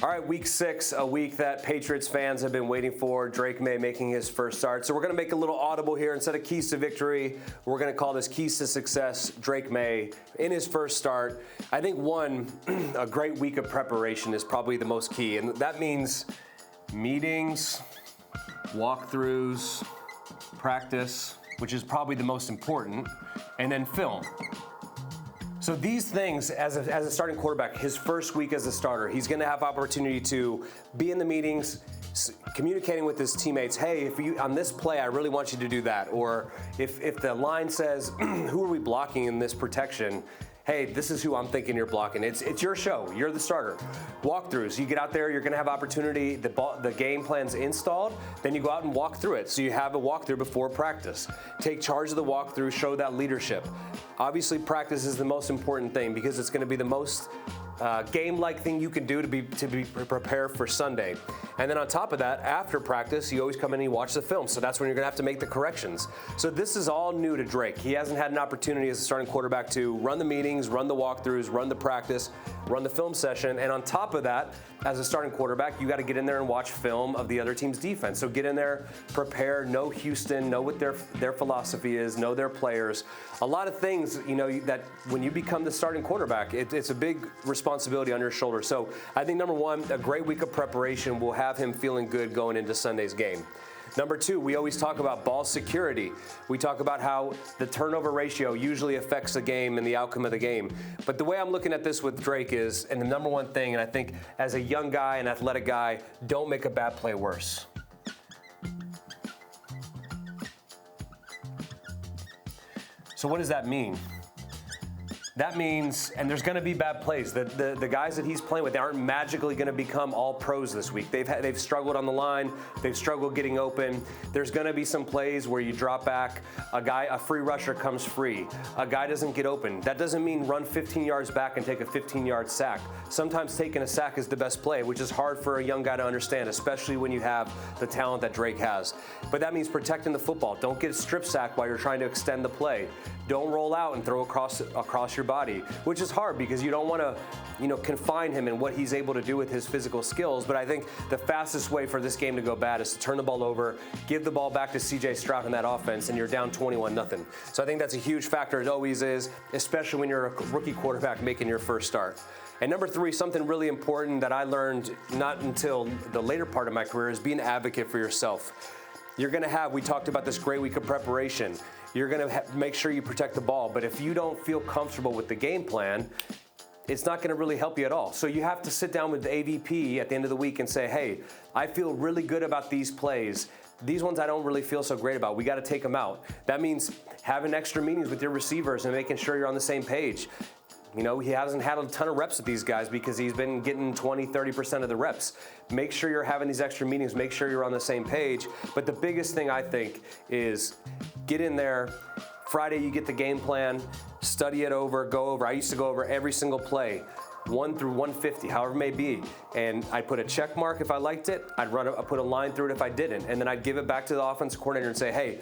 All right, week 6, a week that Patriots fans have been waiting for. Drake Maye making his first start. So we're going to make a little audible here. Instead of keys to victory, we're going to call this keys to success. Drake Maye in his first start. I think a great week of preparation is probably the most key. And that means meetings, walkthroughs, practice, which is probably the most important, and then film. So these things, as a starting quarterback, his first week as a starter, he's going to have opportunity to be in the meetings, communicating with his teammates, hey, if you on this play, I really want you to do that. Or if the line says, who are we blocking in this protection? Hey, this is who I'm thinking you're blocking. It's your show. You're the starter. Walkthroughs. You get out there, you're going to have opportunity. The game plan's installed. Then you go out and walk through it. So you have a walkthrough before practice. Take charge of the walkthrough. Show that leadership. Obviously, practice is the most important thing because it's going to be the most game-like thing you can do to be prepared for Sunday. And then on top of that, after practice, you always come in and you watch the film. So that's when you're going to have to make the corrections. So this is all new to Drake. He hasn't had an opportunity as a starting quarterback to run the meetings, run the walkthroughs, run the practice, run the film session. And on top of that, as a starting quarterback, you got to get in there and watch film of the other team's defense. So get in there, prepare, know Houston, know what their philosophy is, know their players. A lot of things, that when you become the starting quarterback, it's a big responsibility on your shoulders. So I think number one, a great week of preparation will have him feeling good going into Sunday's game. Number two, we always talk about ball security. We talk about how the turnover ratio usually affects the game and the outcome of the game. But the way I'm looking at this with Drake is, and the number one thing, and I think as a young guy, an athletic guy, don't make a bad play worse. So what does that mean? That means, and there's going to be bad plays. The guys that he's playing with, they aren't magically going to become all pros this week. They've struggled on the line. They've struggled getting open. There's going to be some plays where you drop back. A free rusher comes free. A guy doesn't get open. That doesn't mean run 15 yards back and take a 15-yard sack. Sometimes taking a sack is the best play, which is hard for a young guy to understand, especially when you have the talent that Drake has. But that means protecting the football. Don't get strip sacked while you're trying to extend the play. Don't roll out and throw across your body, which is hard because you don't want to, confine him in what he's able to do with his physical skills. But I think the fastest way for this game to go bad is to turn the ball over, give the ball back to C.J. Stroud in that offense, and you're down 21-0. So I think that's a huge factor. It always is, especially when you're a rookie quarterback making your first start. And number three, something really important that I learned not until the later part of my career is be an advocate for yourself. You're going to have, we talked about this great week of preparation. You're going to make sure you protect the ball. But if you don't feel comfortable with the game plan, it's not going to really help you at all. So you have to sit down with the AVP at the end of the week and say, hey, I feel really good about these plays. These ones I don't really feel so great about. We got to take them out. That means having extra meetings with your receivers and making sure you're on the same page. He hasn't had a ton of reps with these guys because he's been getting 20, 30% of the reps. Make sure you're having these extra meetings. Make sure you're on the same page. But the biggest thing I think is get in there. Friday, you get the game plan, study it over, go over. I used to go over every single play, 1 through 150, however it may be. And I'd put a check mark if I liked it. I'd put a line through it if I didn't. And then I'd give it back to the offensive coordinator and say, hey,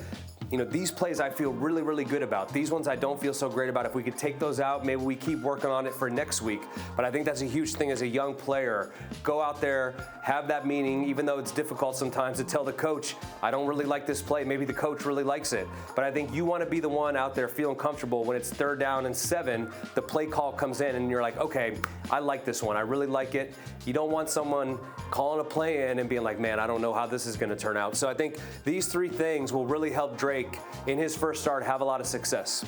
these plays I feel really, really good about. These ones I don't feel so great about. If we could take those out, maybe we keep working on it for next week. But I think that's a huge thing as a young player. Go out there, have that meeting, even though it's difficult sometimes to tell the coach, I don't really like this play. Maybe the coach really likes it. But I think you want to be the one out there feeling comfortable when it's 3rd down and 7, the play call comes in and you're like, okay, I like this one. I really like it. You don't want someone calling a play in and being like, man, I don't know how this is going to turn out. So I think these 3 things will really help Drake in his first start have a lot of success.